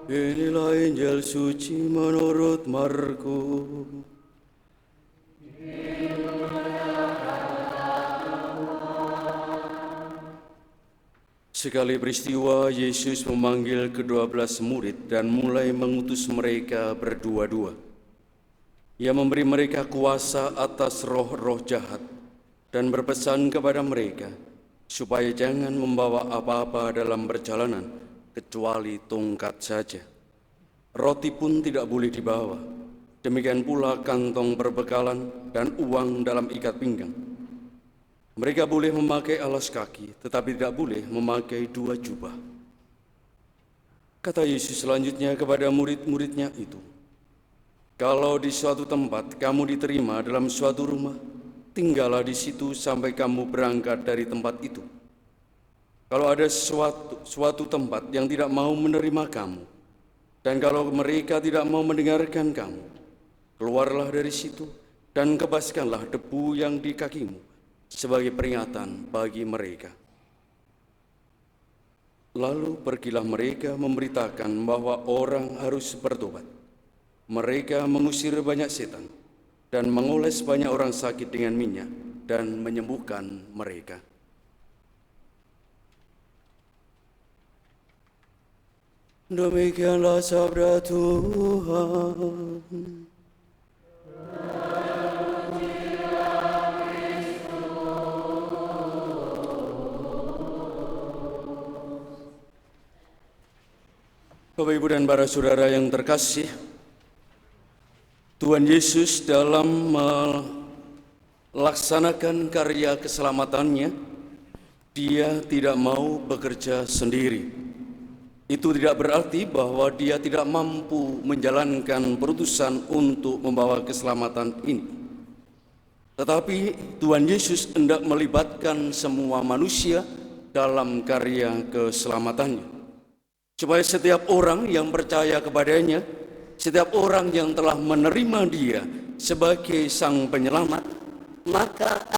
Inilah Injil suci menurut Markus. Sekali peristiwa, Yesus memanggil ke-12 murid dan mulai mengutus mereka berdua-dua. Ia memberi mereka kuasa atas roh-roh jahat dan berpesan kepada mereka supaya jangan membawa apa-apa dalam perjalanan kecuali tongkat saja. Roti pun tidak boleh dibawa, demikian pula kantong perbekalan dan uang dalam ikat pinggang. Mereka boleh memakai alas kaki, tetapi tidak boleh memakai 2 jubah. Kata Yesus selanjutnya kepada murid-muridnya itu, "Kalau di suatu tempat kamu diterima dalam suatu rumah, tinggallah di situ sampai kamu berangkat dari tempat itu. Kalau ada suatu tempat yang tidak mau menerima kamu, dan kalau mereka tidak mau mendengarkan kamu, keluarlah dari situ dan kebaskanlah debu yang di kakimu sebagai peringatan bagi mereka." Lalu pergilah mereka memberitakan bahwa orang harus bertobat. Mereka mengusir banyak setan dan mengoles banyak orang sakit dengan minyak dan menyembuhkan mereka. Demikianlah sabda Tuhan. Bapak, Ibu, dan para saudara yang terkasih, Tuhan Yesus dalam melaksanakan karya keselamatannya, Dia tidak mau bekerja sendiri. Itu tidak berarti bahwa Dia tidak mampu menjalankan perutusan untuk membawa keselamatan ini. Tetapi Tuhan Yesus hendak melibatkan semua manusia dalam karya keselamatannya, supaya setiap orang yang percaya kepadanya, setiap orang yang telah menerima Dia sebagai Sang Penyelamat, maka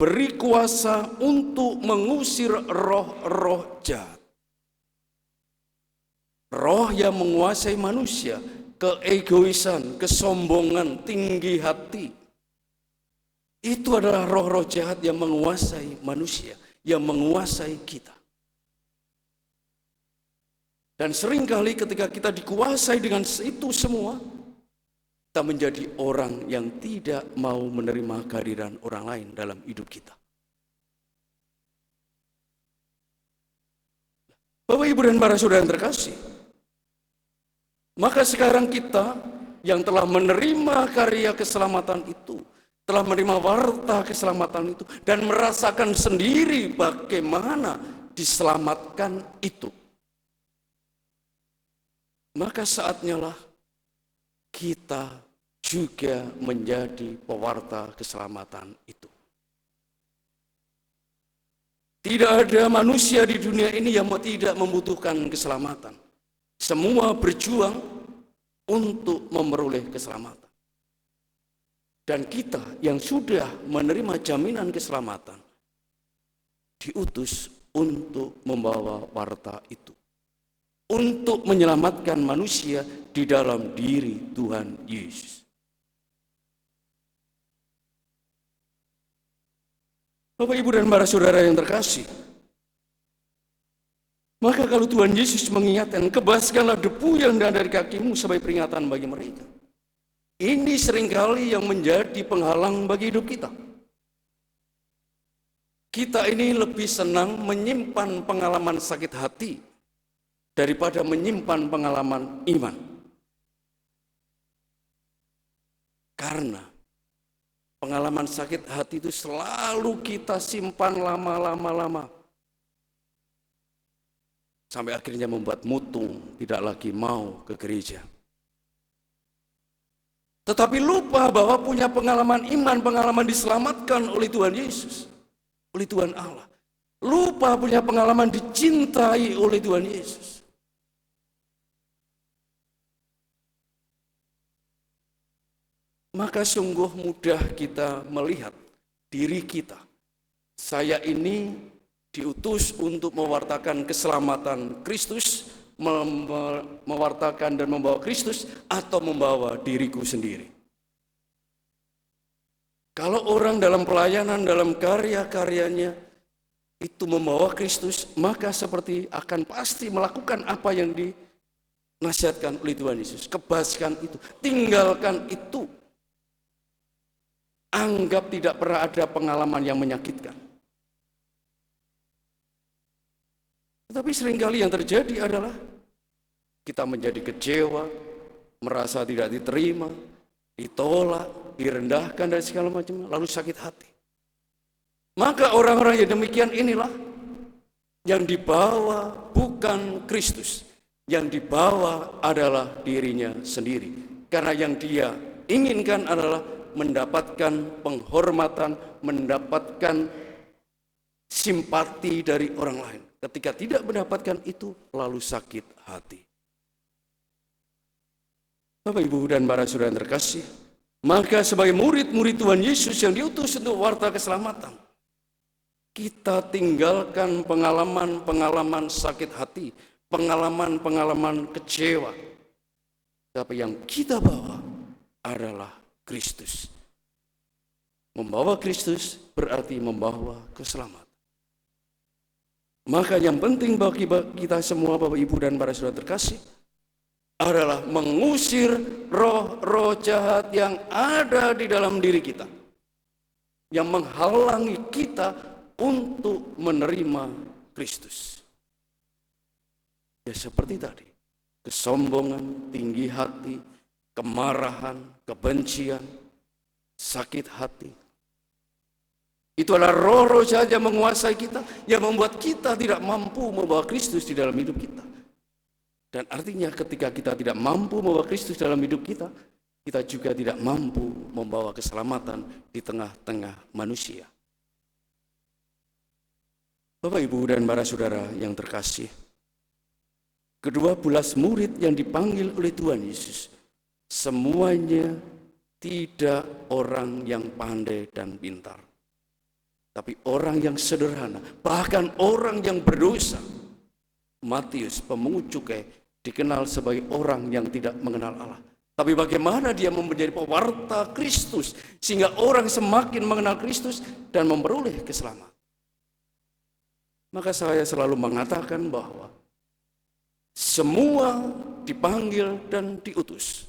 beri kuasa untuk mengusir roh-roh jahat. Roh yang menguasai manusia, keegoisan, kesombongan, tinggi hati. Itu adalah roh-roh jahat yang menguasai manusia, yang menguasai kita. Dan seringkali ketika kita dikuasai dengan itu semua, kita menjadi orang yang tidak mau menerima kehadiran orang lain dalam hidup kita. Bapak, Ibu, dan para saudara yang terkasih, maka sekarang kita yang telah menerima karya keselamatan itu, telah menerima warta keselamatan itu, dan merasakan sendiri bagaimana diselamatkan itu, maka saatnya lah kita juga menjadi pewarta keselamatan itu. Tidak ada manusia di dunia ini yang tidak membutuhkan keselamatan. Semua berjuang untuk memperoleh keselamatan. Dan kita yang sudah menerima jaminan keselamatan diutus untuk membawa warta itu, untuk menyelamatkan manusia di dalam diri Tuhan Yesus. Bapak, Ibu, dan para saudara yang terkasih, maka kalau Tuhan Yesus mengingatkan, kebaskanlah debu yang ada dari kakimu sebagai peringatan bagi mereka. Ini seringkali yang menjadi penghalang bagi hidup kita. Kita ini lebih senang menyimpan pengalaman sakit hati daripada menyimpan pengalaman iman. Karena pengalaman sakit hati itu selalu kita simpan lama-lama. Sampai akhirnya membuat mutung, tidak lagi mau ke gereja. Tetapi lupa bahwa punya pengalaman iman, pengalaman diselamatkan oleh Tuhan Yesus, oleh Tuhan Allah. Lupa punya pengalaman dicintai oleh Tuhan Yesus. Maka sungguh mudah kita melihat diri kita. Saya ini diutus untuk mewartakan keselamatan Kristus, mewartakan dan membawa Kristus, atau membawa diriku sendiri. Kalau orang dalam pelayanan, dalam karya-karyanya itu membawa Kristus, maka seperti akan pasti melakukan apa yang dinasihatkan oleh Tuhan Yesus. Kebaskan itu, tinggalkan itu. Anggap tidak pernah ada pengalaman yang menyakitkan. Tetapi seringkali yang terjadi adalah kita menjadi kecewa, merasa tidak diterima, ditolak, direndahkan dan segala macam, lalu sakit hati. Maka orang-orang yang demikian inilah yang dibawa bukan Kristus, yang dibawa adalah dirinya sendiri. Karena yang dia inginkan adalah mendapatkan penghormatan, mendapatkan simpati dari orang lain. Ketika tidak mendapatkan itu, lalu sakit hati. Bapak, Ibu, dan para saudara yang terkasih, maka sebagai murid-murid Tuhan Yesus yang diutus untuk warta keselamatan, kita tinggalkan pengalaman-pengalaman sakit hati, pengalaman-pengalaman kecewa. Tapi yang kita bawa adalah Kristus. Membawa Kristus berarti membawa keselamatan. Maka yang penting bagi kita semua, Bapak, Ibu, dan para saudara terkasih, adalah mengusir roh-roh jahat yang ada di dalam diri kita, yang menghalangi kita untuk menerima Kristus. Ya seperti tadi, kesombongan, tinggi hati, kemarahan, kebencian, sakit hati. Itu adalah roh-roh jahat yang menguasai kita, yang membuat kita tidak mampu membawa Kristus di dalam hidup kita. Dan artinya ketika kita tidak mampu membawa Kristus dalam hidup kita, kita juga tidak mampu membawa keselamatan di tengah-tengah manusia. Bapak, Ibu, dan para saudara yang terkasih, kedua belas murid yang dipanggil oleh Tuhan Yesus, semuanya tidak orang yang pandai dan pintar. tapi orang yang sederhana, bahkan orang yang berdosa. Matius, pemungut cukai, dikenal sebagai orang yang tidak mengenal Allah. Tapi bagaimana dia menjadi pewarta Kristus, sehingga orang semakin mengenal Kristus dan memperoleh keselamatan. Maka saya selalu mengatakan bahwa semua dipanggil dan diutus.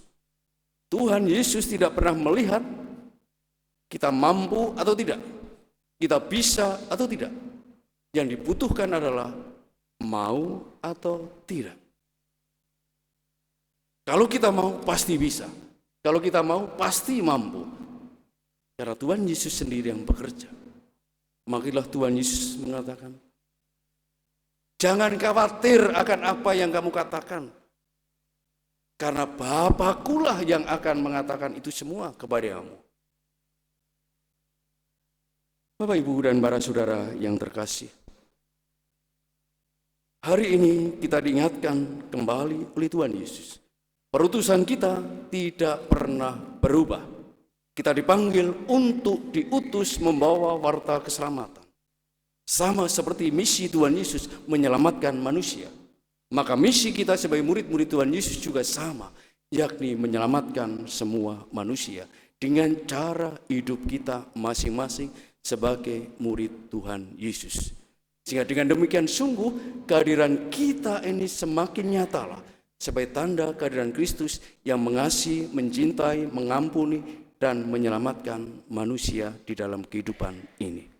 Tuhan Yesus tidak pernah melihat kita mampu atau tidak, kita bisa atau tidak. Yang dibutuhkan adalah mau atau tidak. Kalau kita mau, pasti bisa. Kalau kita mau, pasti mampu. Karena Tuhan Yesus sendiri yang bekerja. Makilah Tuhan Yesus mengatakan, jangan khawatir akan apa yang kamu katakan. Karena Bapa-Kulah yang akan mengatakan itu semua kepadamu. Bapak, Ibu, dan para saudara yang terkasih, hari ini kita diingatkan kembali oleh Tuhan Yesus. Perutusan kita tidak pernah berubah. Kita dipanggil untuk diutus membawa warta keselamatan. Sama seperti misi Tuhan Yesus menyelamatkan manusia. Maka misi kita sebagai murid-murid Tuhan Yesus juga sama, yakni menyelamatkan semua manusia dengan cara hidup kita masing-masing sebagai murid Tuhan Yesus. Sehingga dengan demikian sungguh kehadiran kita ini semakin nyatalah sebagai tanda kehadiran Kristus yang mengasihi, mencintai, mengampuni, dan menyelamatkan manusia di dalam kehidupan ini.